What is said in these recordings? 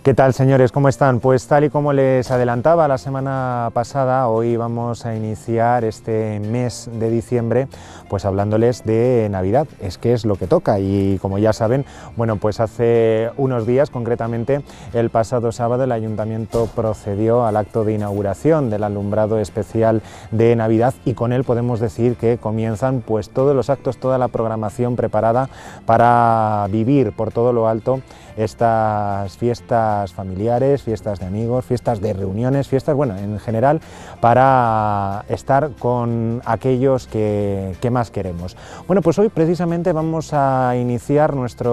¿Qué tal, señores? ¿Cómo están? Pues tal y como les adelantaba la semana pasada, hoy vamos a iniciar este mes de diciembre pues hablándoles de Navidad. Es que es lo que toca y como ya saben, bueno, pues hace unos días, concretamente el pasado sábado, el Ayuntamiento procedió al acto de inauguración del alumbrado especial de Navidad y con él podemos decir que comienzan pues todos los actos, toda la programación preparada para vivir por todo lo alto estas fiestas familiares, fiestas de amigos, fiestas de reuniones, fiestas, bueno, en general, para estar con aquellos que más queremos. Bueno, pues hoy precisamente vamos a iniciar nuestra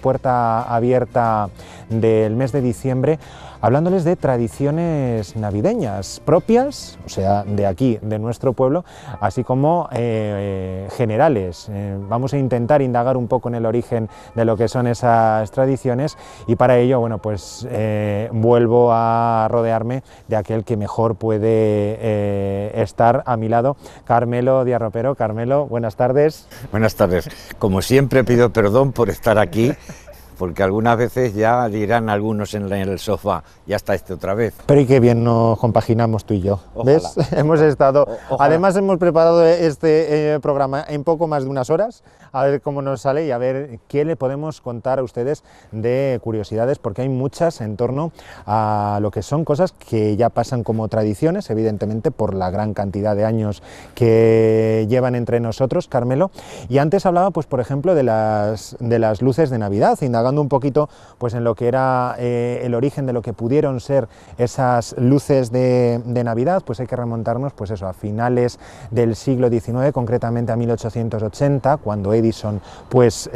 puerta abierta del mes de diciembre hablándoles de tradiciones navideñas propias, o sea, de aquí, de nuestro pueblo, así como generales. Vamos a intentar indagar un poco en el origen de lo que son esas tradiciones y para ello, bueno, pues vuelvo a rodearme de aquel que mejor puede estar a mi lado, Carmelo Díaz Ropero. Carmelo, buenas tardes. Buenas tardes. Como siempre pido perdón por estar aquí, porque algunas veces ya dirán algunos en el sofá, ya está otra vez. Pero y qué bien nos compaginamos tú y yo, Ojalá. ¿ves? Hemos estado, Ojalá. Además hemos preparado este programa en poco más de unas horas, a ver cómo nos sale y a ver qué le podemos contar a ustedes de curiosidades, porque hay muchas en torno a lo que son cosas que ya pasan como tradiciones, evidentemente por la gran cantidad de años que llevan entre nosotros, Carmelo. Y antes hablaba, pues por ejemplo, de las luces de Navidad, indagando un poquito pues en lo que era el origen de lo que pudieron ser esas luces de Navidad. Pues hay que remontarnos pues eso, a finales del siglo XIX, concretamente a 1880, cuando Edison pues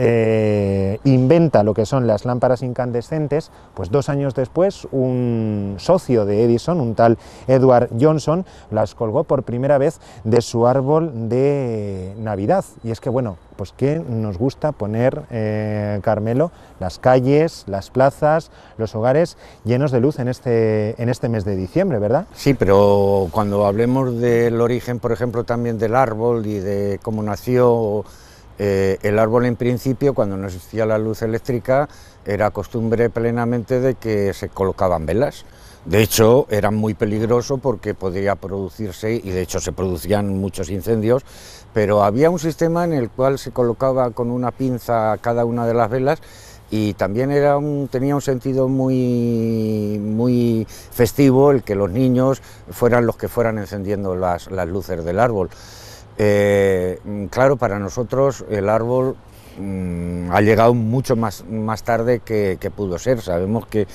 inventa lo que son las lámparas incandescentes. Pues 2 años después un socio de Edison, un tal Edward Johnson, las colgó por primera vez de su árbol de Navidad. Y es que bueno, pues que nos gusta poner, Carmelo, las calles, las plazas, los hogares llenos de luz en este mes de diciembre, ¿verdad? Sí, pero cuando hablemos del origen, por ejemplo, también del árbol y de cómo nació el árbol en principio, cuando no existía la luz eléctrica, era costumbre plenamente de que se colocaban velas. De hecho, era muy peligroso porque podría producirse, y de hecho se producían muchos incendios, pero había un sistema en el cual se colocaba con una pinza cada una de las velas y también tenía un sentido muy festivo el que los niños fueran los que fueran encendiendo las luces del árbol. Claro, para nosotros el árbol ha llegado mucho más tarde que pudo ser. Sabemos que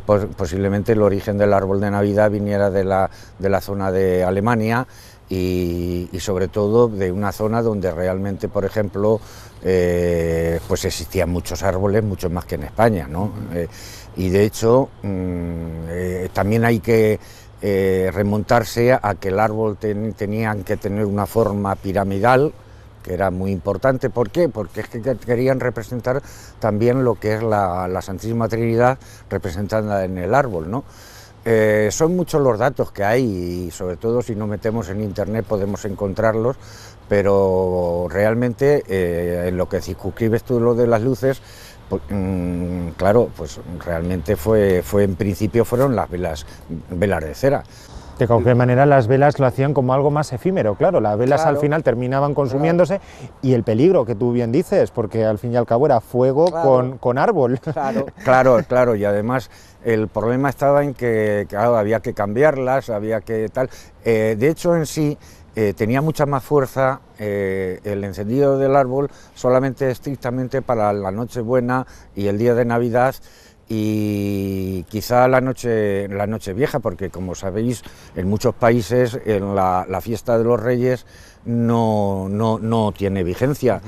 posiblemente el origen del árbol de Navidad viniera de la zona de Alemania y sobre todo de una zona donde realmente, por ejemplo, pues existían muchos árboles, mucho más que en España, ¿no? Y de hecho también hay que remontarse a que el árbol tenían que tener una forma piramidal, que era muy importante. ¿Por qué? Porque es que querían representar también lo que es la Santísima Trinidad representada en el árbol, ¿no? Son muchos los datos que hay y sobre todo si nos metemos en internet podemos encontrarlos, pero realmente en lo que circunscribes tú lo de las luces, pues, claro, pues realmente fue en principio fueron las velas de cera. De cualquier manera las velas lo hacían como algo más efímero, claro, las velas Claro, al final terminaban consumiéndose, claro. Y el peligro que tú bien dices, porque al fin y al cabo era fuego, claro, con árbol. Claro, y además el problema estaba en que claro, había que cambiarlas, había que tal. De hecho en sí tenía mucha más fuerza el encendido del árbol solamente estrictamente para la Nochebuena y el día de Navidad, y quizá la Nochevieja, porque como sabéis en muchos países en la fiesta de los Reyes no tiene vigencia,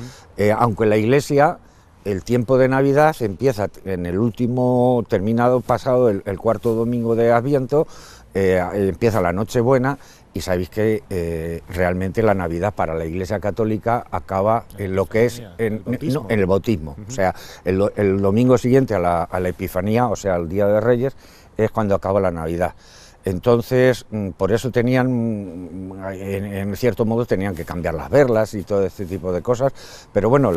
aunque la Iglesia el tiempo de Navidad empieza en el último, terminado pasado el cuarto domingo de Adviento, empieza la Nochebuena. Y sabéis que realmente la Navidad para la Iglesia Católica acaba en lo que es en el bautismo. O sea, el domingo siguiente a la Epifanía, o sea, el Día de Reyes, es cuando acaba la Navidad. Entonces, por eso tenían, en cierto modo, tenían que cambiar las verlas y todo este tipo de cosas, pero bueno, el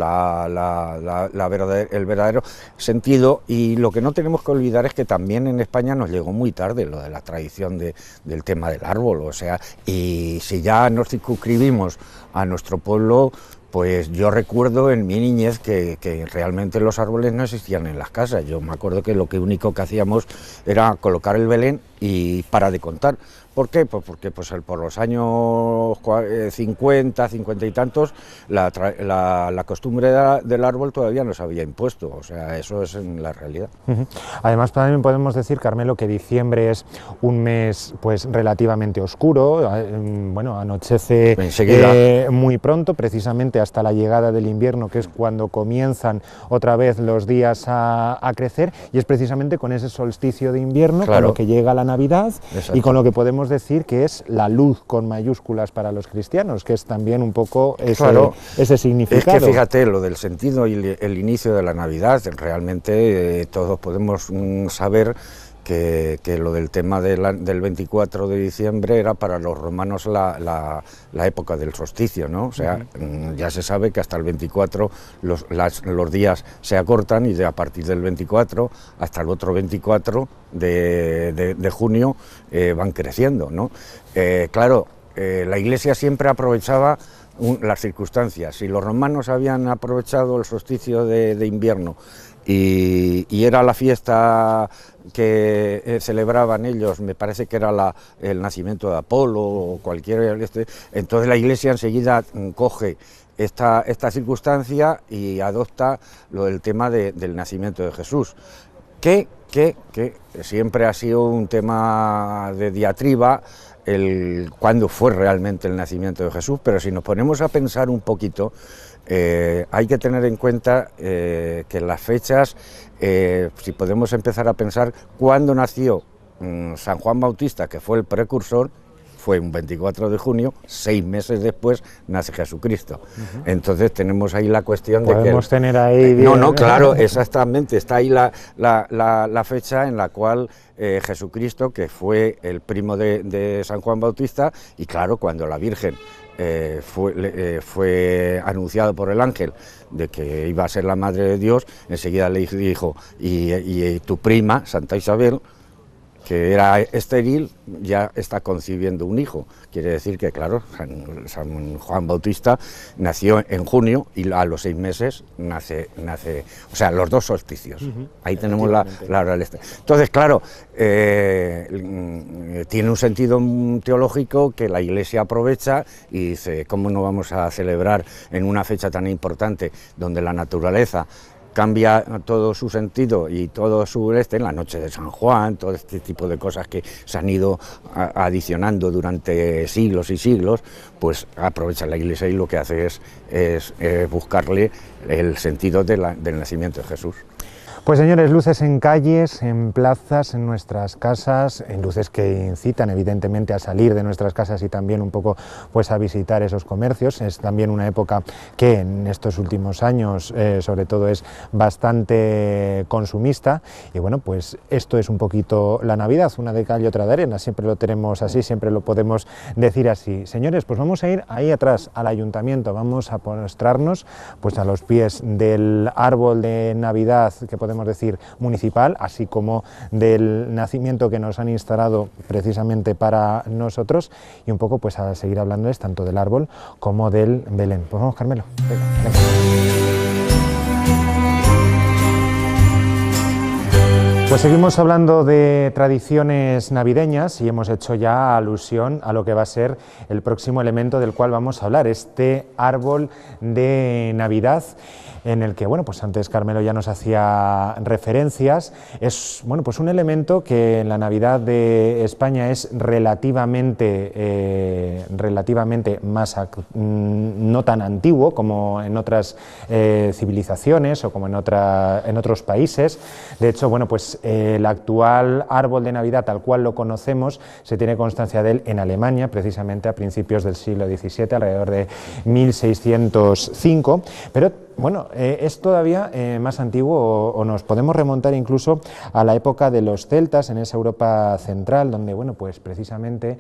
verdadero sentido, y lo que no tenemos que olvidar es que también en España nos llegó muy tarde lo de la tradición del tema del árbol, o sea, y si ya nos circunscribimos a nuestro pueblo, pues yo recuerdo en mi niñez que realmente los árboles no existían en las casas. Yo me acuerdo que lo único que hacíamos era colocar el Belén y para de contar. ¿Por qué? Pues porque por los años 50, 50 y tantos, la costumbre del árbol todavía no se había impuesto, o sea, eso es en la realidad. Además, también podemos decir, Carmelo, que diciembre es un mes pues relativamente oscuro, bueno, anochece muy pronto, precisamente hasta la llegada del invierno, que es cuando comienzan otra vez los días a crecer, y es precisamente con ese solsticio de invierno, con lo que llega la Navidad. Exacto. Y con lo que podemos decir que es la luz con mayúsculas para los cristianos, que es también un poco ese significado. Es que fíjate, lo del sentido y el inicio de la Navidad, realmente todos podemos saber que lo del tema del 24 de diciembre era para los romanos la época del solsticio, ¿no? O sea, ya se sabe que hasta el 24 los días se acortan, y a partir del 24 hasta el otro 24 de junio van creciendo, ¿no? Claro, la Iglesia siempre aprovechaba las circunstancias. Si los romanos habían aprovechado el solsticio de invierno y era la fiesta que celebraban ellos, me parece que era el nacimiento de Apolo o cualquier, entonces la Iglesia enseguida coge esta circunstancia y adopta lo del tema del nacimiento de Jesús, que siempre ha sido un tema de diatriba cuándo fue realmente el nacimiento de Jesús, pero si nos ponemos a pensar un poquito, hay que tener en cuenta que las fechas, si podemos empezar a pensar cuándo nació San Juan Bautista, que fue el precursor, fue un 24 de junio, 6 meses después nace Jesucristo. Entonces tenemos ahí la cuestión de que... Podemos tener ahí... claro, exactamente, está ahí la fecha en la cual Jesucristo, que fue el primo de San Juan Bautista, y claro, cuando la Virgen fue anunciado por el ángel de que iba a ser la madre de Dios, enseguida le dijo, y tu prima, Santa Isabel, que era estéril, ya está concibiendo un hijo. Quiere decir que, claro, San Juan Bautista nació en junio y a los 6 meses nace, o sea, los dos solsticios. Ahí tenemos la realidad. Entonces, claro, tiene un sentido teológico que la Iglesia aprovecha y dice, ¿cómo no vamos a celebrar en una fecha tan importante donde la naturaleza cambia todo su sentido y todo su en la noche de San Juan, todo este tipo de cosas que se han ido adicionando durante siglos y siglos, pues aprovecha la Iglesia y lo que hace es buscarle el sentido del nacimiento de Jesús. Pues señores, luces en calles, en plazas, en nuestras casas, en luces que incitan evidentemente a salir de nuestras casas y también un poco pues a visitar esos comercios. Es también una época que en estos últimos años sobre todo es bastante consumista, y bueno, pues esto es un poquito la Navidad, una de cal y otra de arena, siempre lo tenemos así, siempre lo podemos decir así. Señores, pues vamos a ir ahí atrás al ayuntamiento, vamos a postrarnos pues a los pies del árbol de Navidad que podemos decir municipal, así como del nacimiento que nos han instalado precisamente para nosotros, y un poco pues a seguir hablándoles tanto del árbol como del Belén. Pues vamos, Carmelo. Venga. Pues seguimos hablando de tradiciones navideñas y hemos hecho ya alusión a lo que va a ser el próximo elemento del cual vamos a hablar, este árbol de Navidad, en el que, bueno, pues antes Carmelo ya nos hacía referencias. Es, bueno, pues un elemento que en la Navidad de España es relativamente más, no tan antiguo como en otras civilizaciones o como en otros países. De hecho, bueno, pues el actual árbol de Navidad, tal cual lo conocemos, se tiene constancia de él en Alemania, precisamente a principios del siglo XVII, alrededor de 1605, pero Bueno, es todavía más antiguo o nos podemos remontar incluso a la época de los celtas en esa Europa central, donde bueno, pues precisamente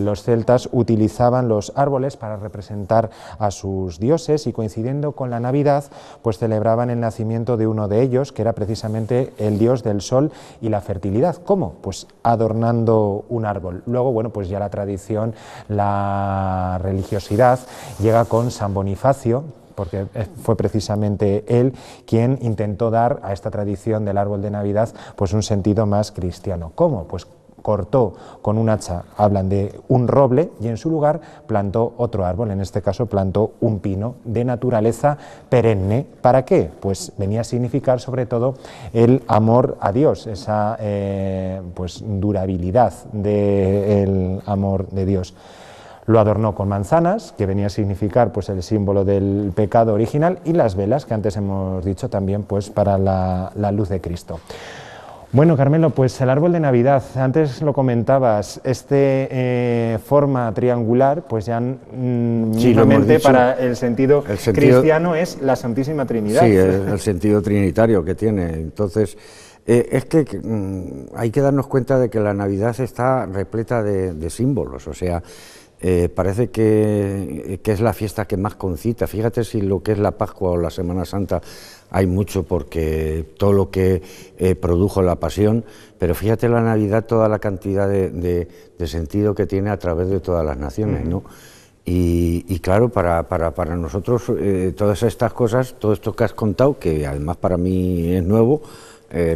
los celtas utilizaban los árboles para representar a sus dioses y coincidiendo con la Navidad, pues celebraban el nacimiento de uno de ellos, que era precisamente el dios del sol y la fertilidad. ¿Cómo? Pues adornando un árbol. Luego, bueno, pues ya la tradición, la religiosidad llega con San Bonifacio, porque fue precisamente él quien intentó dar a esta tradición del árbol de Navidad pues un sentido más cristiano. ¿Cómo? Pues cortó con un hacha, hablan de un roble, y en su lugar plantó otro árbol, en este caso plantó un pino de naturaleza perenne. ¿Para qué? Pues venía a significar sobre todo el amor a Dios, esa pues durabilidad del amor de Dios. Lo adornó con manzanas, que venía a significar pues el símbolo del pecado original, y las velas, que antes hemos dicho también pues para la luz de Cristo. Bueno, Carmelo, pues el árbol de Navidad, antes lo comentabas, forma triangular, pues ya mismamente para el sentido cristiano es la Santísima Trinidad. Sí, el sentido trinitario que tiene. Entonces, es que hay que darnos cuenta de que la Navidad está repleta de símbolos, o sea, parece que es la fiesta que más concita. Fíjate si lo que es la Pascua o la Semana Santa hay mucho, porque todo lo que produjo la Pasión, pero fíjate la Navidad, toda la cantidad de sentido que tiene a través de todas las naciones, ¿no? Y claro, para nosotros todas estas cosas, todo esto que has contado, que además para mí es nuevo,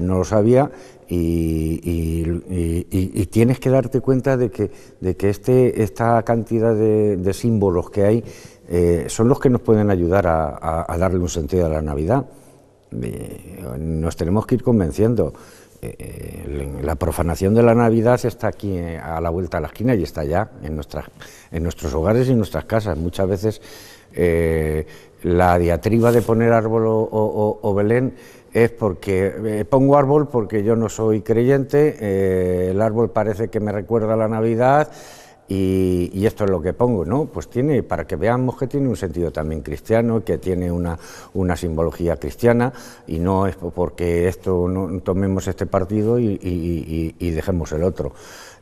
no lo sabía, y tienes que darte cuenta de que esta cantidad de símbolos que hay son los que nos pueden ayudar a darle un sentido a la Navidad. Nos tenemos que ir convenciendo. La profanación de la Navidad está aquí a la vuelta de la esquina y está ya en nuestros hogares y en nuestras casas. Muchas veces la diatriba de poner árbol o Belén es porque pongo árbol porque yo no soy creyente, el árbol parece que me recuerda a la Navidad y esto es lo que pongo, ¿no? Pues tiene, para que veamos que tiene un sentido también cristiano, que tiene una simbología cristiana, y no es porque esto no tomemos este partido y dejemos el otro.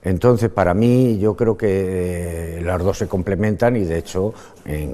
Entonces, para mí, yo creo que las dos se complementan y, de hecho, en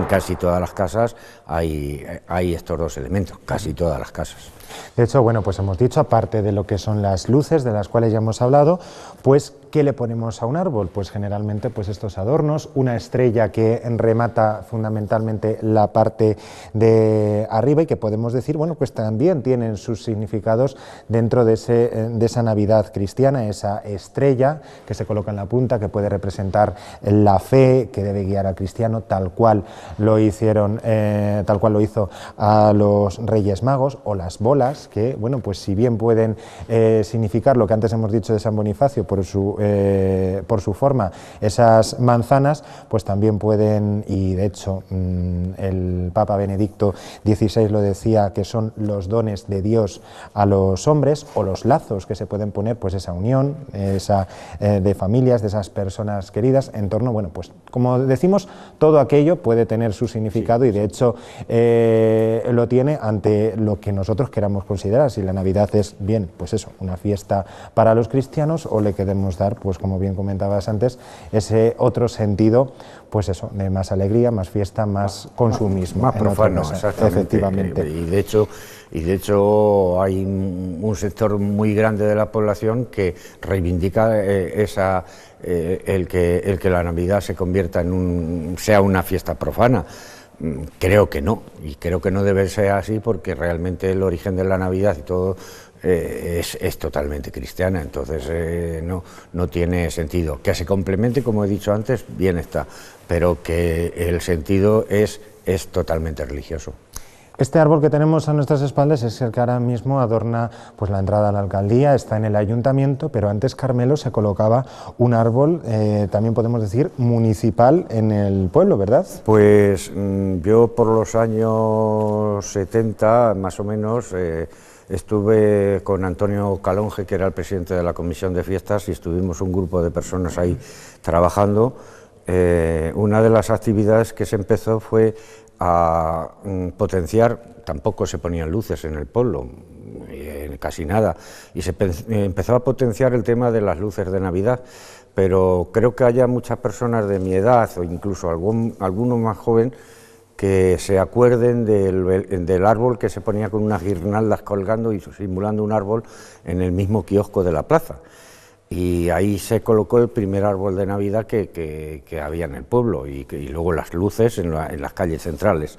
casi todas las casas hay estos dos elementos, casi todas las casas. De hecho, bueno, pues hemos dicho, aparte de lo que son las luces, de las cuales ya hemos hablado, pues, ¿qué le ponemos a un árbol? Pues generalmente pues estos adornos, una estrella que remata fundamentalmente la parte de arriba y que podemos decir, bueno, pues también tienen sus significados dentro de esa Navidad cristiana, esa estrella que se coloca en la punta, que puede representar la fe que debe guiar al cristiano, tal cual lo hicieron, tal cual lo hizo a los Reyes Magos, o las bolas, que, bueno, pues si bien pueden significar lo que antes hemos dicho de San Bonifacio por su forma, esas manzanas, pues también pueden, y de hecho el Papa Benedicto XVI lo decía, que son los dones de Dios a los hombres, o los lazos que se pueden poner, pues esa unión, de familias, de esas personas queridas, en torno, bueno, pues como decimos, todo aquello puede tener su significado, sí. Y de hecho lo tiene ante lo que nosotros queramos considerar, si la Navidad es bien, pues eso, una fiesta para los cristianos, o le queremos dar, pues como bien comentabas antes, ese otro sentido, pues eso, de más alegría, más fiesta, más consumismo. Más profano, exactamente. Efectivamente. Y de hecho hay un sector muy grande de la población que reivindica el que la Navidad se convierta sea una fiesta profana. Creo que no, y creo que no debe ser así, porque realmente el origen de la Navidad y todo es totalmente cristiana, entonces no tiene sentido. Que se complemente, como he dicho antes, bien está, pero que el sentido es totalmente religioso. Este árbol que tenemos a nuestras espaldas es el que ahora mismo adorna pues la entrada a la alcaldía, está en el ayuntamiento, pero antes, Carmelo, se colocaba un árbol, también podemos decir, municipal en el pueblo, ¿verdad? Pues yo por los años 70, más o menos, estuve con Antonio Calonge, que era el presidente de la Comisión de Fiestas, y estuvimos un grupo de personas ahí trabajando. Una de las actividades que se empezó fue a potenciar, tampoco se ponían luces en el pueblo, casi nada, y se empezó a potenciar el tema de las luces de Navidad, pero creo que haya muchas personas de mi edad, o incluso alguno más joven, que se acuerden del árbol que se ponía con unas guirnaldas colgando y simulando un árbol en el mismo kiosco de la plaza. Y ahí se colocó el primer árbol de Navidad que había en el pueblo, y luego las luces en las calles centrales.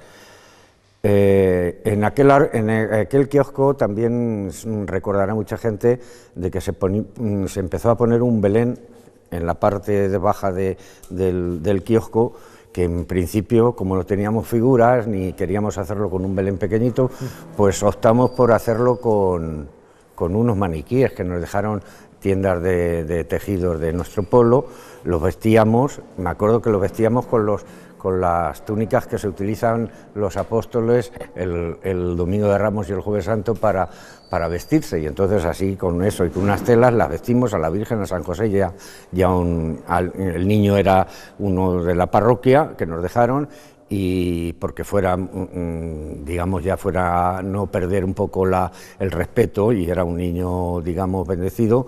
En aquel kiosco también recordará mucha gente de que se empezó a poner un Belén en la parte de baja del kiosco, que en principio, como no teníamos figuras ni queríamos hacerlo con un Belén pequeñito, pues optamos por hacerlo con unos maniquíes que nos dejaron tiendas de tejidos de nuestro pueblo. Los vestíamos, me acuerdo que los vestíamos con las túnicas que se utilizan los apóstoles el Domingo de Ramos y el Jueves Santo para vestirse, y entonces así con eso y con unas telas las vestimos a la Virgen, a San José. El niño era uno de la parroquia que nos dejaron, y porque fuera, digamos, ya fuera no perder un poco el respeto, y era un niño, digamos, bendecido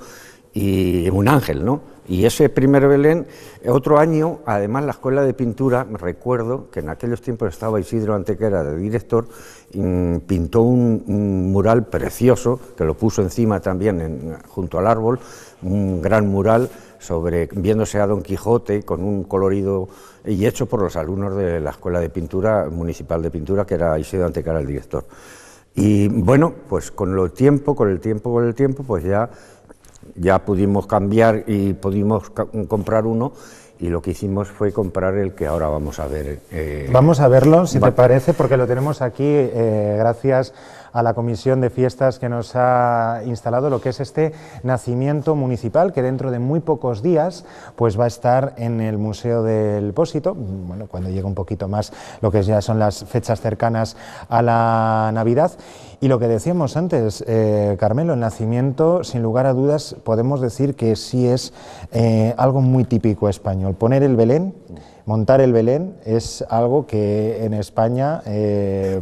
y un ángel, ¿no? Y ese primer Belén, otro año, además la Escuela de Pintura, me recuerdo que en aquellos tiempos estaba Isidro Antequera de director, pintó un mural precioso, que lo puso encima también junto al árbol, un gran mural viéndose a Don Quijote con un colorido, y hecho por los alumnos de la Escuela de Pintura Municipal de Pintura, que era Isidro Antequera el director. Y bueno, pues con el tiempo, pues ya pudimos cambiar y pudimos comprar uno, y lo que hicimos fue comprar el que ahora vamos a ver. Vamos a verlo, si te parece, porque lo tenemos aquí gracias a la Comisión de Fiestas que nos ha instalado lo que es este nacimiento municipal, que dentro de muy pocos días pues va a estar en el Museo del Pósito, bueno, cuando llegue un poquito más lo que ya son las fechas cercanas a la Navidad. Y lo que decíamos antes, Carmelo, el nacimiento, sin lugar a dudas, podemos decir que sí es algo muy típico español. Poner el Belén, montar el Belén, es algo que en España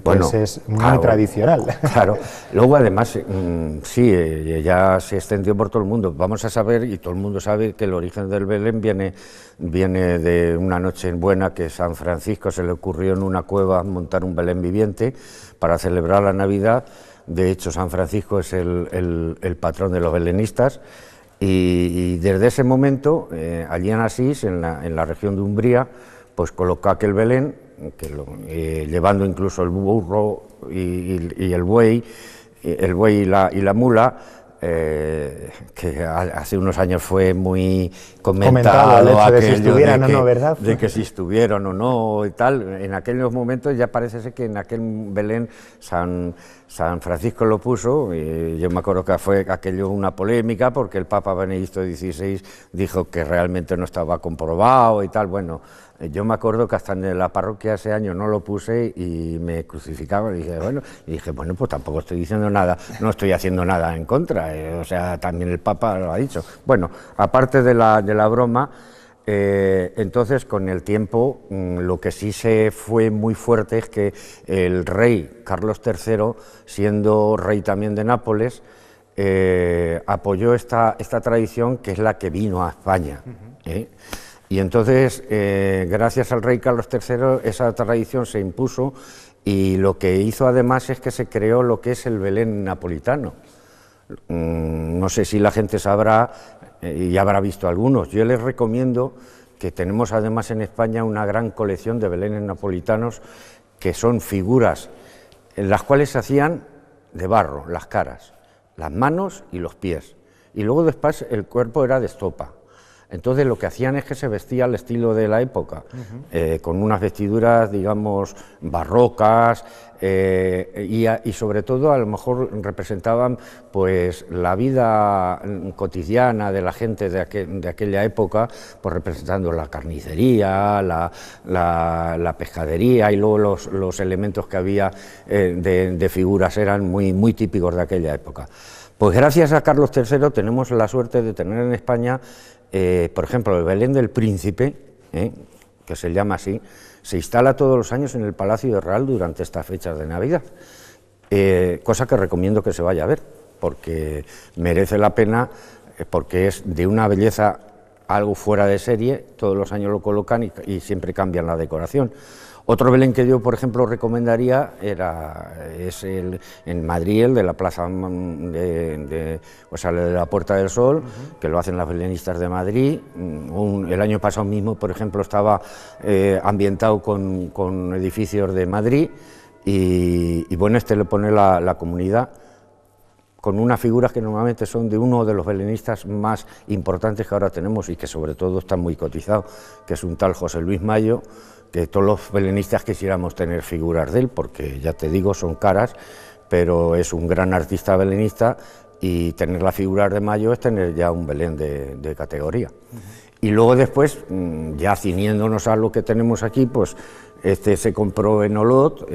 pues es muy tradicional. Claro, luego además, sí, ya se extendió por todo el mundo. Vamos a saber, y todo el mundo sabe, que el origen del Belén viene de una noche buena que San Francisco se le ocurrió en una cueva montar un Belén viviente para celebrar la Navidad. De hecho, San Francisco es el patrón de los belenistas, y desde ese momento, allí en Asís, en la región de Umbría, pues colocó aquel Belén, llevando incluso el burro y el buey y la mula, que hace unos años fue muy comentado el hecho de si estuvieran o no, ¿verdad? De que si estuvieron o no y tal. En aquellos momentos ya parece ser que en aquel Belén San Francisco lo puso, y yo me acuerdo que fue aquello una polémica porque el Papa Benedicto XVI dijo que realmente no estaba comprobado y tal. Bueno, yo me acuerdo que hasta en la parroquia ese año no lo puse y me crucificaban, y dije, bueno, pues tampoco estoy diciendo nada, no estoy haciendo nada en contra, o sea, también el Papa lo ha dicho. Bueno, aparte de la broma, entonces con el tiempo lo que sí se fue muy fuerte es que el rey Carlos III, siendo rey también de Nápoles, apoyó esta tradición, que es la que vino a España. Y entonces, gracias al rey Carlos III, esa tradición se impuso, y lo que hizo además es que se creó lo que es el Belén napolitano. No sé si la gente sabrá, y habrá visto algunos. Yo les recomiendo, que tenemos además en España una gran colección de belenes napolitanos, que son figuras en las cuales se hacían de barro las caras, las manos y los pies, y luego después el cuerpo era de estopa. Entonces lo que hacían es que se vestía al estilo de la época, con unas vestiduras, digamos, barrocas, y sobre todo a lo mejor representaban pues la vida cotidiana de la gente de aquella época, pues representando la carnicería, la pescadería, y luego los elementos que había de figuras eran muy típicos de aquella época. Pues gracias a Carlos III tenemos la suerte de tener en España, por ejemplo, el Belén del Príncipe, que se llama así, se instala todos los años en el Palacio Real durante estas fechas de Navidad, cosa que recomiendo que se vaya a ver, porque merece la pena, porque es de una belleza algo fuera de serie, todos los años lo colocan y siempre cambian la decoración. Otro Belén que yo, por ejemplo, recomendaría es en Madrid, el de la Plaza de la Puerta del Sol, que lo hacen las belenistas de Madrid. El año pasado mismo, por ejemplo, estaba ambientado con edificios de Madrid y bueno, este le pone la comunidad con unas figuras que normalmente son de uno de los belenistas más importantes que ahora tenemos y que sobre todo está muy cotizado, que es un tal José Luis Mayo, que todos los belenistas quisiéramos tener figuras de él, porque ya te digo, son caras, pero es un gran artista belenista y tener las figuras de Mayo es tener ya un Belén de categoría. Y luego después, ya ciñéndonos a lo que tenemos aquí, pues este se compró en Olot,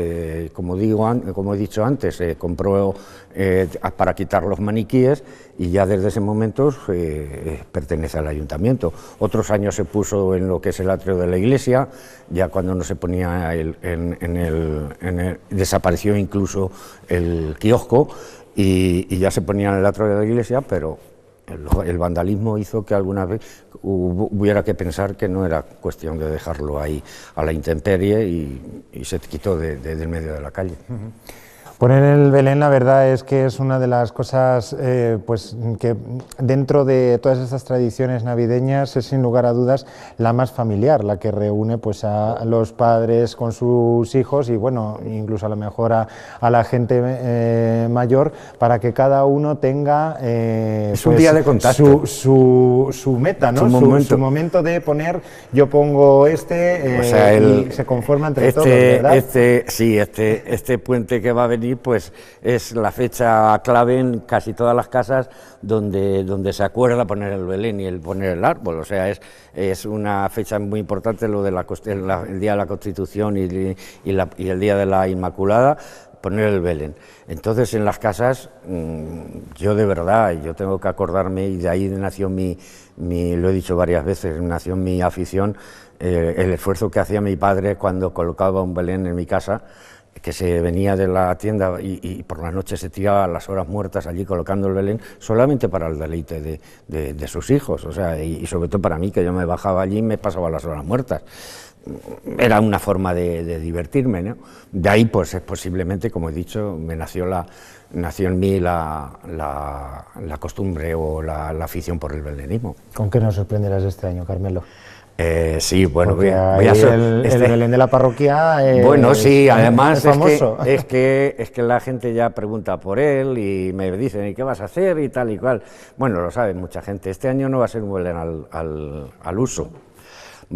como he dicho antes, se compró para quitar los maniquíes y ya desde ese momento pertenece al ayuntamiento. Otros años se puso en lo que es el atrio de la iglesia, ya cuando no se ponía desapareció incluso el kiosco y ya se ponía en el atrio de la iglesia, pero el vandalismo hizo que alguna vez hubiera que pensar que no era cuestión de dejarlo ahí a la intemperie y se quitó del medio de la calle. Poner el Belén, la verdad es que es una de las cosas pues que dentro de todas estas tradiciones navideñas es sin lugar a dudas la más familiar, la que reúne pues a los padres con sus hijos y bueno, incluso a lo mejor a la gente mayor, para que cada uno tenga es un día de contacto, su meta, ¿no? Su momento de poner, yo pongo y se conforma entre todos, ¿verdad? Este puente que va a venir pues es la fecha clave en casi todas las casas donde se acuerda poner el Belén y el poner el árbol, o sea, es una fecha muy importante lo de el Día de la Constitución y el Día de la Inmaculada, poner el Belén. Entonces en las casas, yo de verdad, yo tengo que acordarme, y de ahí nació lo he dicho varias veces, nació mi afición, el esfuerzo que hacía mi padre cuando colocaba un Belén en mi casa, que se venía de la tienda y por la noche se tiraba a las horas muertas allí colocando el Belén solamente para el deleite de sus hijos, o sea, y sobre todo para mí, que yo me bajaba allí y me pasaba las horas muertas. Era una forma de divertirme, ¿no? De ahí, pues posiblemente, como he dicho, nació en mí la costumbre o la afición por el belenismo. ¿Con qué nos sorprenderás este año, Carmelo? Sí, bueno, voy a el Belén de la parroquia. Bueno, sí, además es famoso. Es que la gente ya pregunta por él y me dicen, ¿y qué vas a hacer? Y tal y cual. Bueno, lo sabe mucha gente. Este año no va a ser un Belén al uso.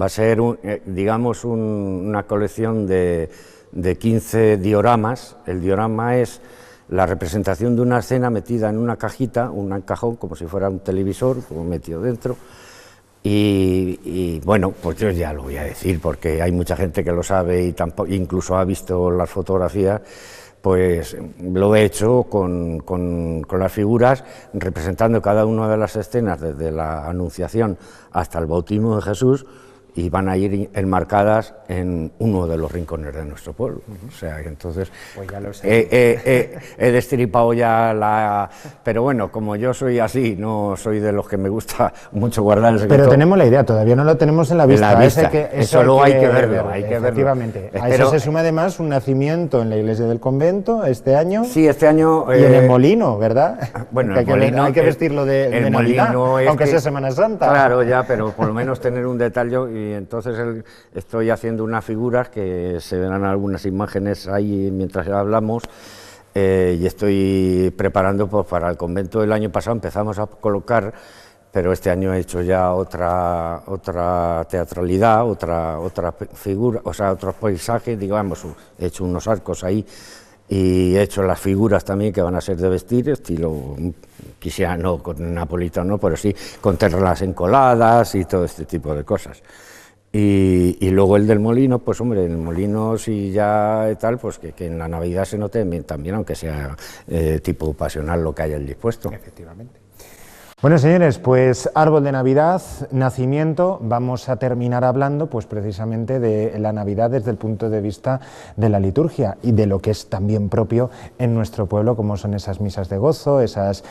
Va a ser, digamos, una colección de 15 dioramas. El diorama es la representación de una escena metida en una cajita, un cajón, como si fuera un televisor, como metido dentro. Y bueno, pues yo ya lo voy a decir, porque hay mucha gente que lo sabe y incluso ha visto las fotografías. Pues lo he hecho con las figuras, representando cada una de las escenas, desde la Anunciación hasta el bautismo de Jesús, y van a ir enmarcadas en uno de los rincones de nuestro pueblo. O sea, entonces pues ya lo sé. He destripado ya pero bueno, como yo soy así, no soy de los que me gusta mucho guardar el secreto. Pero tenemos la idea, todavía no lo tenemos en la vista. Eso luego hay que verlo. Efectivamente. A eso se suma además un nacimiento en la iglesia del convento este año. Sí, este año. Y en el molino, ¿verdad? Bueno, hay que vestirlo de Navidad, aunque sea Semana Santa. Claro, ya, pero por lo menos tener un detalle. Y entonces estoy haciendo unas figuras que se verán algunas imágenes ahí mientras hablamos, y estoy preparando pues, para el convento. El año pasado empezamos a colocar, pero este año he hecho ya otra teatralidad, otra figura, o sea, otros paisajes, digamos, he hecho unos arcos ahí y he hecho las figuras también que van a ser de vestir, estilo, quisiera no con napolitano, pero sí con terras encoladas y todo este tipo de cosas. Y luego el del molino, pues hombre, el molino si ya tal, pues que en la Navidad se note también, aunque sea tipo pasional lo que haya el dispuesto. Efectivamente. Bueno, señores, pues árbol de Navidad, nacimiento, vamos a terminar hablando pues precisamente de la Navidad desde el punto de vista de la liturgia y de lo que es también propio en nuestro pueblo, como son esas misas de gozo, esas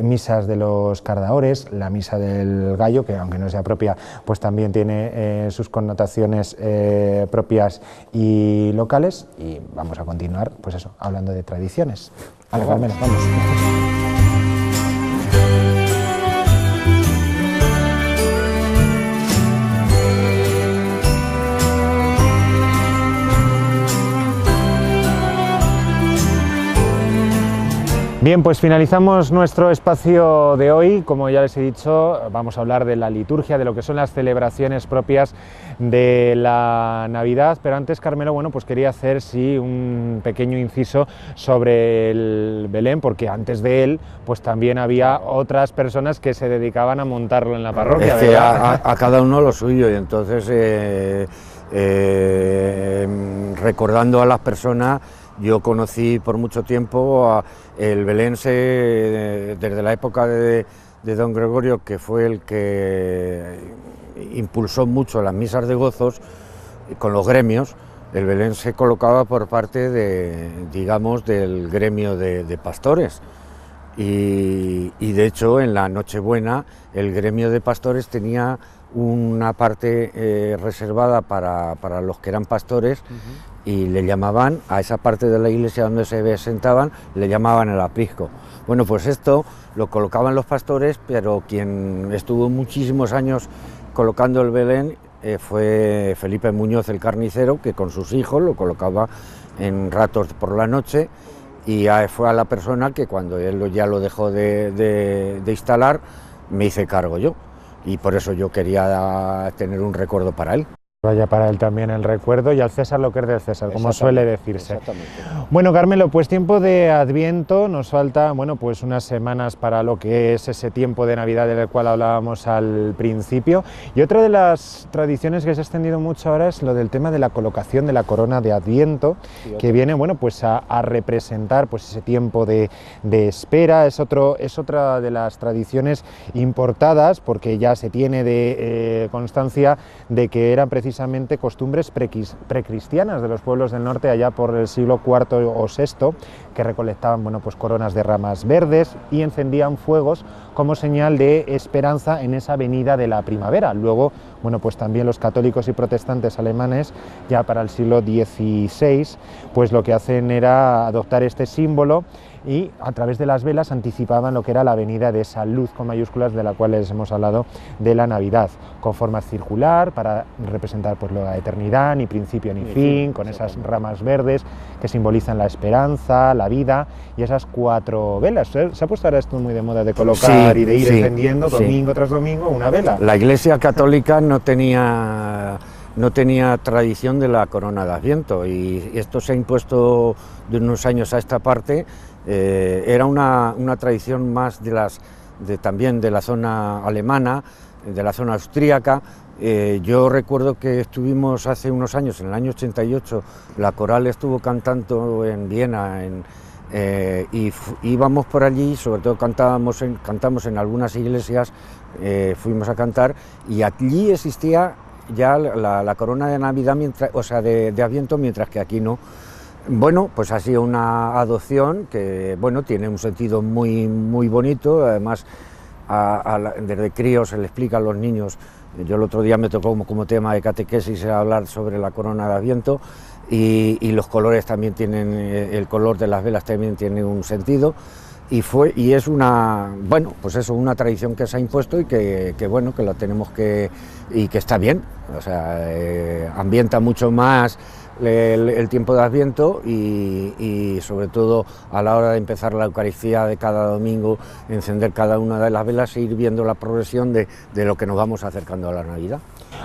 misas de los cardaores, la misa del gallo, que aunque no sea propia, pues también tiene sus connotaciones propias y locales, y vamos a continuar, pues eso, hablando de tradiciones. Vale, Carmen, vamos. Bien, pues finalizamos nuestro espacio de hoy. Como ya les he dicho, vamos a hablar de la liturgia, de lo que son las celebraciones propias de la Navidad, pero antes, Carmelo, bueno, pues quería hacer un pequeño inciso sobre el Belén, porque antes de él, pues también había otras personas que se dedicaban a montarlo en la parroquia. Es que a cada uno lo suyo, y entonces recordando a las personas, yo conocí por mucho tiempo el Belén desde la época de don Gregorio, que fue el que impulsó mucho las misas de gozos con los gremios. El Belén se colocaba por parte digamos, del gremio de pastores, y de hecho en la Nochebuena el gremio de pastores tenía una parte reservada para los que eran pastores, y le llamaban a esa parte de la iglesia donde se sentaban, le llamaban el aprisco. Bueno, pues esto lo colocaban los pastores, pero quien estuvo muchísimos años colocando el Belén fue Felipe Muñoz el carnicero, que con sus hijos lo colocaba en ratos por la noche, y fue a la persona que cuando él ya lo dejó de instalar, me hice cargo yo, y por eso yo quería tener un recuerdo para él. Vaya para él también el recuerdo, y al César lo que es del César, como suele decirse. Bueno, Carmelo, pues tiempo de Adviento, nos falta, bueno, pues unas semanas para lo que es ese tiempo de Navidad del cual hablábamos al principio, y otra de las tradiciones que se ha extendido mucho ahora es lo del tema de la colocación de la corona de Adviento, que viene, bueno, pues a representar pues ese tiempo de espera. Es otra de las tradiciones importadas, porque ya se tiene constancia de que eran precisamente costumbres precristianas de los pueblos del norte allá por el siglo IV o VI, que recolectaban, bueno, pues coronas de ramas verdes y encendían fuegos como señal de esperanza en esa venida de la primavera. Luego, bueno, pues también los católicos y protestantes alemanes, ya para el siglo XVI, pues lo que hacen era adoptar este símbolo, y a través de las velas anticipaban lo que era la venida de esa luz con mayúsculas de la cual les hemos hablado, de la Navidad, con forma circular para representar pues la eternidad, ni principio ni fin, con esas ramas verdes que simbolizan la esperanza, la vida, y esas 4 velas. Se ha puesto ahora esto muy de moda de colocar y de ir encendiendo domingo tras domingo una vela. La Iglesia Católica no tenía tradición de la corona de Adviento, y esto se ha impuesto de unos años a esta parte. Era una tradición más también de la zona alemana, de la zona austríaca. Yo recuerdo que estuvimos hace unos años, en el año 88, la coral estuvo cantando en Viena, y íbamos por allí, sobre todo cantamos en algunas iglesias, fuimos a cantar, y allí existía ya la corona de Navidad, de Adviento, mientras que aquí no. Bueno, pues ha sido una adopción que, bueno, tiene un sentido muy, muy bonito. Además, desde críos se le explica a los niños. Yo el otro día me tocó como tema de catequesis hablar sobre la corona de Adviento, y los colores también tienen, el color de las velas también tiene un sentido, y es una, bueno, pues eso, una tradición que se ha impuesto y que bueno, que la tenemos y que está bien. O sea, ambienta mucho más el tiempo de Adviento, y sobre todo a la hora de empezar la Eucaristía de cada domingo, encender cada una de las velas e ir viendo la progresión de lo que nos vamos acercando a la Navidad.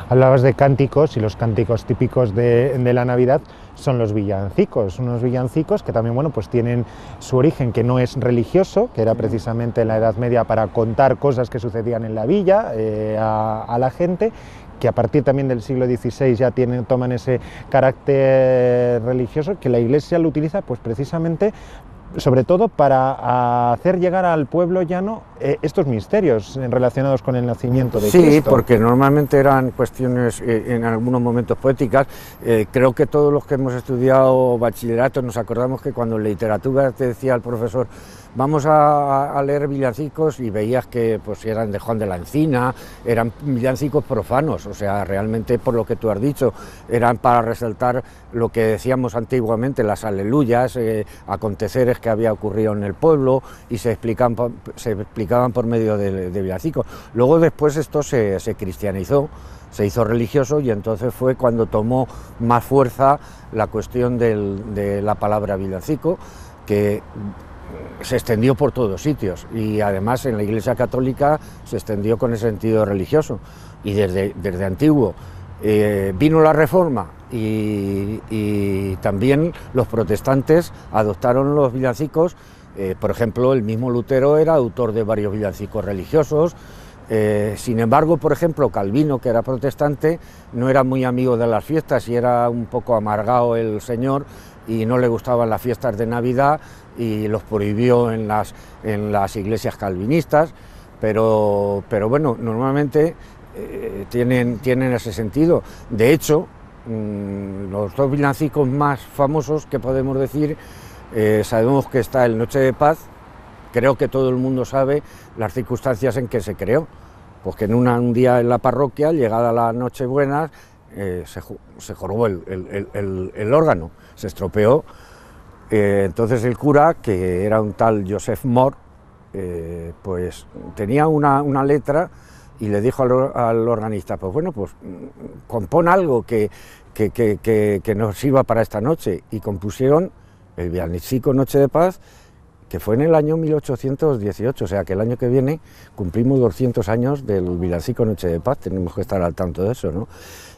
Hablabas de cánticos, y los cánticos típicos de la Navidad son los villancicos, unos villancicos que también, bueno, pues tienen su origen, que no es religioso, que era precisamente en la Edad Media para contar cosas que sucedían en la villa a la gente, que a partir también del siglo XVI ya toman ese carácter religioso, que la Iglesia lo utiliza pues precisamente sobre todo para hacer llegar al pueblo llano estos misterios relacionados con el nacimiento de Cristo. Sí, porque normalmente eran cuestiones en algunos momentos poéticas. Creo que todos los que hemos estudiado bachillerato nos acordamos que cuando en literatura te decía el profesor vamos a leer villancicos y veías que pues eran de Juan de la Encina, eran villancicos profanos, o sea, realmente por lo que tú has dicho, eran para resaltar lo que decíamos antiguamente, las aleluyas, aconteceres que había ocurrido en el pueblo y se explicaban por medio de villancicos. Luego después esto se cristianizó, se hizo religioso y entonces fue cuando tomó más fuerza la cuestión de la palabra villancico, que se extendió por todos sitios y además en la Iglesia Católica se extendió con ese sentido religioso y desde antiguo. Vino la Reforma y también los protestantes adoptaron los villancicos. Por ejemplo, el mismo Lutero era autor de varios villancicos religiosos. Sin embargo, por ejemplo, Calvino, que era protestante, no era muy amigo de las fiestas y era un poco amargado el señor y no le gustaban las fiestas de Navidad y los prohibió en las iglesias calvinistas, pero bueno, normalmente tienen ese sentido. De hecho, los dos villancicos más famosos que podemos decir, sabemos que está el Noche de Paz. Creo que todo el mundo sabe las circunstancias en que se creó, pues que en un día en la parroquia, llegada la Nochebuena, se jorobó el órgano, se estropeó. Entonces el cura, que era un tal Joseph Moore, pues tenía una letra y le dijo al organista, pues bueno, pues compón algo que nos sirva para esta noche, y compusieron el villancico Noche de Paz, que fue en el año 1818, o sea que el año que viene cumplimos 200 años del villancico Noche de Paz, tenemos que estar al tanto de eso, ¿no?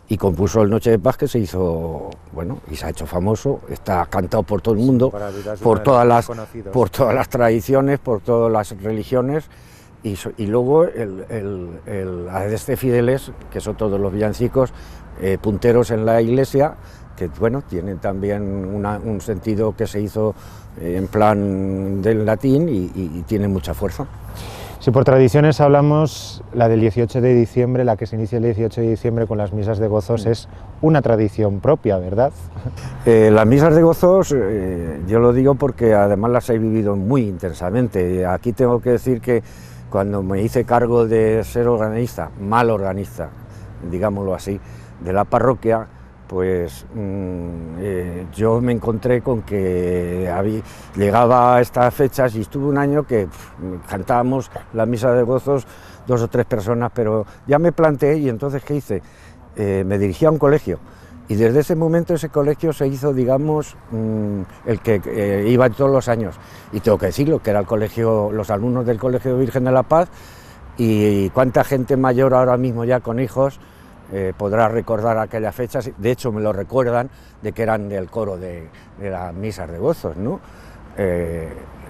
Y compuso el Noche de Paz, que se hizo, bueno, y se ha hecho famoso, está cantado por todo el mundo, por todas las tradiciones, por todas las religiones, y luego el Adeste Fideles, que son todos los villancicos punteros en la iglesia, que bueno, tienen también un sentido que se hizo en plan del latín y tiene mucha fuerza. Si por tradiciones hablamos, la del 18 de diciembre, la que se inicia el 18 de diciembre con las misas de gozos, es una tradición propia, ¿verdad? Las misas de gozos, yo lo digo porque además las he vivido muy intensamente. Aquí tengo que decir que cuando me hice cargo de ser organista, mal organista, digámoslo así, de la parroquia, pues yo me encontré con que llegaba a estas fechas y estuve un año que cantábamos la misa de gozos 2 o 3 personas, pero ya me planteé y entonces ¿qué hice? Me dirigí a un colegio y desde ese momento ese colegio se hizo, digamos, el que iba todos los años, y tengo que decirlo, que era el colegio, los alumnos del Colegio Virgen de la Paz, y cuánta gente mayor ahora mismo ya con hijos podrá recordar aquellas fechas. De hecho me lo recuerdan, de que eran del coro de las misas de gozos, ¿no?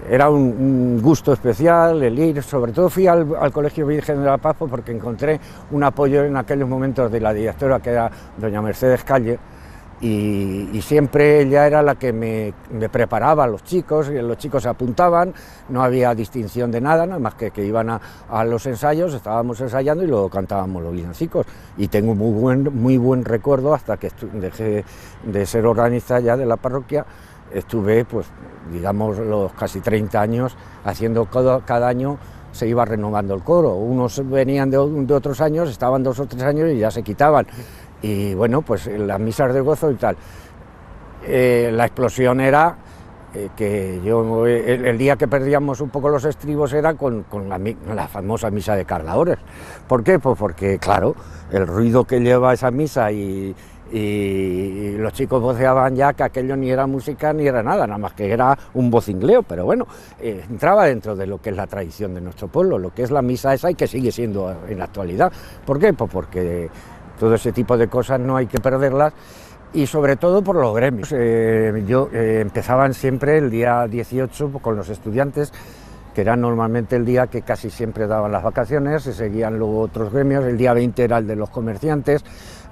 Era un gusto especial el ir, sobre todo fui al Colegio Virgen de la Paz porque encontré un apoyo en aquellos momentos de la directora, que era doña Mercedes Calle, y siempre ella era la que me preparaba a los chicos, y los chicos se apuntaban, no había distinción de nada, nada más que iban a los ensayos, estábamos ensayando y luego cantábamos los villancicos, y tengo muy buen recuerdo hasta que dejé de ser organista ya de la parroquia. Estuve, pues, digamos, los casi 30 años haciendo cada año, se iba renovando el coro, unos venían de otros años, estaban 2 o 3 años y ya se quitaban. Y bueno, pues las misas de gozo y tal. La explosión era que yo, el día que perdíamos un poco los estribos era con la famosa misa de cargadores. ¿Por qué? Pues porque, claro, el ruido que lleva esa misa y los chicos voceaban ya que aquello ni era música ni era nada más que era un vocingleo, pero bueno, entraba dentro de lo que es la tradición de nuestro pueblo, lo que es la misa esa y que sigue siendo en la actualidad. ¿Por qué? Pues porque todo ese tipo de cosas no hay que perderlas, y sobre todo por los gremios. Empezaban siempre el día 18 con los estudiantes, que era normalmente el día que casi siempre daban las vacaciones, se seguían luego otros gremios, el día 20 era el de los comerciantes,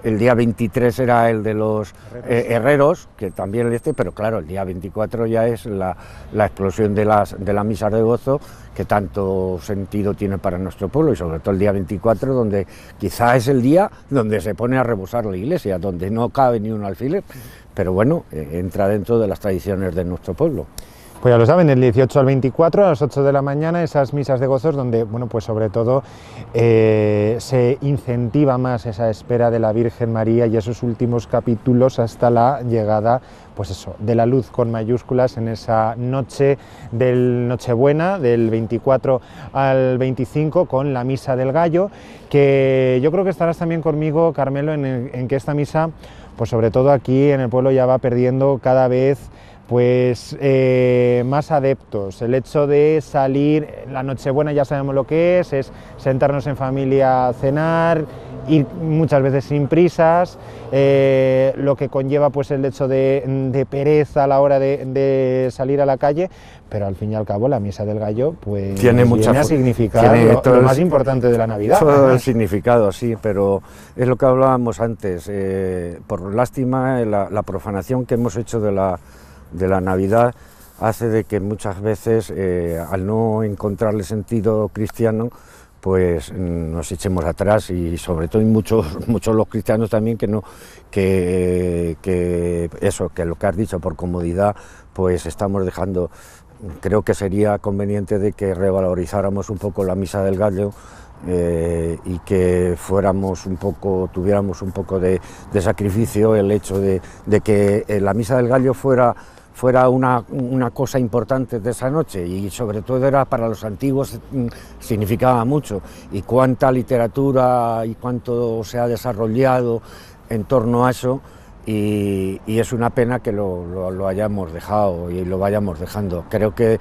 el día 23 era el de los herreros, que también pero claro, el día 24 ya es la explosión de las misas de gozo, que tanto sentido tiene para nuestro pueblo, y sobre todo el día 24, donde quizá es el día donde se pone a rebosar la iglesia, donde no cabe ni un alfiler, pero bueno, entra dentro de las tradiciones de nuestro pueblo. Pues ya lo saben, del 18 al 24 a las 8 de la mañana, esas misas de gozos donde, bueno, pues sobre todo se incentiva más esa espera de la Virgen María y esos últimos capítulos hasta la llegada, pues eso, de la luz con mayúsculas en esa noche del Nochebuena, del 24 al 25, con la Misa del Gallo, que yo creo que estarás también conmigo, Carmelo, en que esta misa, pues sobre todo aquí en el pueblo ya va perdiendo cada vez pues más adeptos. El hecho de salir, la Nochebuena ya sabemos lo que es sentarnos en familia a cenar, ir muchas veces sin prisas, lo que conlleva pues el hecho de pereza a la hora de salir a la calle, pero al fin y al cabo la Misa del Gallo pues tiene viene a significar lo más importante de la Navidad. Todo el significado, sí, pero es lo que hablábamos antes, por lástima la profanación que hemos hecho de la Navidad hace de que muchas veces, al no encontrarle sentido cristiano, pues nos echemos atrás, y sobre todo muchos los cristianos también que lo que has dicho, por comodidad, pues estamos dejando. Creo que sería conveniente de que revalorizáramos un poco la Misa del Gallo, y que tuviéramos un poco de sacrificio, el hecho de que la Misa del Gallo fuera una cosa importante de esa noche, y sobre todo era para los antiguos, significaba mucho, y cuánta literatura y cuánto se ha desarrollado en torno a eso, y es una pena que lo hayamos dejado y lo vayamos dejando. Creo que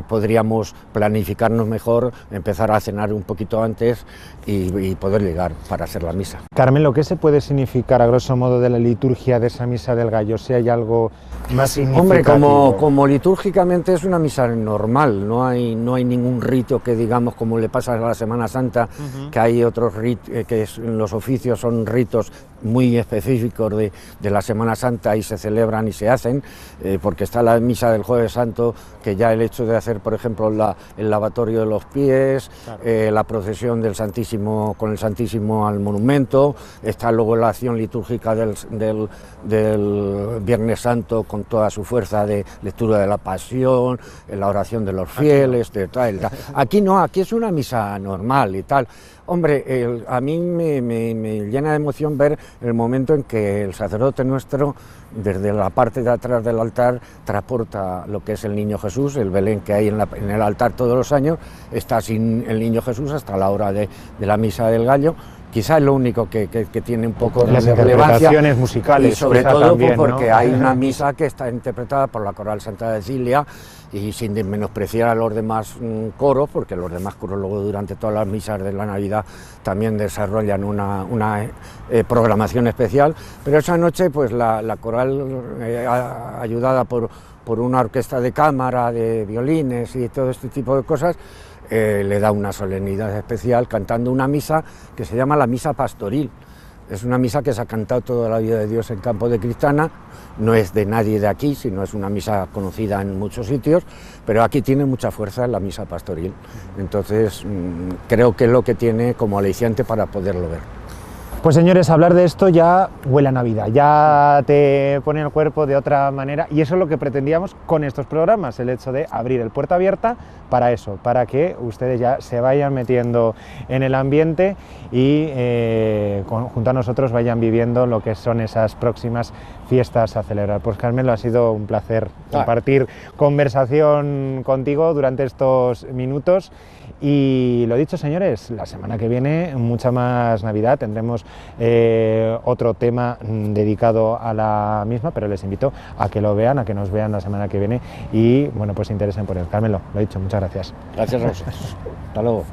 podríamos planificarnos mejor, empezar a cenar un poquito antes y poder llegar para hacer la misa. Carmelo, ¿qué se puede significar a grosso modo de la liturgia de esa Misa del Gallo? Si hay algo más significativo. Hombre, como litúrgicamente es una misa normal, no hay ningún rito que digamos como le pasa a la Semana Santa, que hay otros ritos, los oficios son ritos muy específicos de la Semana Santa y se celebran y se hacen, porque está la misa del Jueves Santo, que ya el hecho de hacer, por ejemplo, el lavatorio de los pies, claro, la procesión del Santísimo con el Santísimo al monumento, está luego la acción litúrgica del Viernes Santo con toda su fuerza de lectura de la Pasión, la oración de los fieles, tal. Aquí no, aquí es una misa normal y tal. Hombre, a mí me llena de emoción ver el momento en que el sacerdote nuestro, desde la parte de atrás del altar, transporta lo que es el Niño Jesús, el Belén que hay en el altar todos los años, está sin el Niño Jesús hasta la hora de la Misa del Gallo. Quizá es lo único que tiene un poco de relevancia. Las interpretaciones musicales. Y sobre todo también, porque, ¿no?, hay una misa misa que está interpretada por la Coral Santa Cecilia, y sin menospreciar a los demás coros, porque los demás coros luego durante todas las misas de la Navidad también desarrollan una programación especial, pero esa noche pues la coral, ayudada por una orquesta de cámara, de violines y todo este tipo de cosas, le da una solemnidad especial cantando una misa que se llama la Misa Pastoril. Es una misa que se ha cantado toda la vida de Dios en Campo de Cristana, no es de nadie de aquí, sino es una misa conocida en muchos sitios, pero aquí tiene mucha fuerza la Misa Pastoril. Entonces creo que es lo que tiene como aliciente para poderlo ver. Pues señores, hablar de esto ya huele a Navidad, ya te pone el cuerpo de otra manera, y eso es lo que pretendíamos con estos programas, el hecho de abrir el Puerta Abierta para eso, para que ustedes ya se vayan metiendo en el ambiente y junto a nosotros vayan viviendo lo que son esas próximas fiestas a celebrar. Pues Carmelo, ha sido un placer compartir conversación contigo durante estos minutos. Y lo dicho, señores, la semana que viene mucha más Navidad, tendremos otro tema dedicado a la misma, pero les invito a que lo vean, a que nos vean la semana que viene y bueno, pues se interesen por él. Carmelo, lo dicho, muchas gracias. Gracias a vosotros. Hasta luego.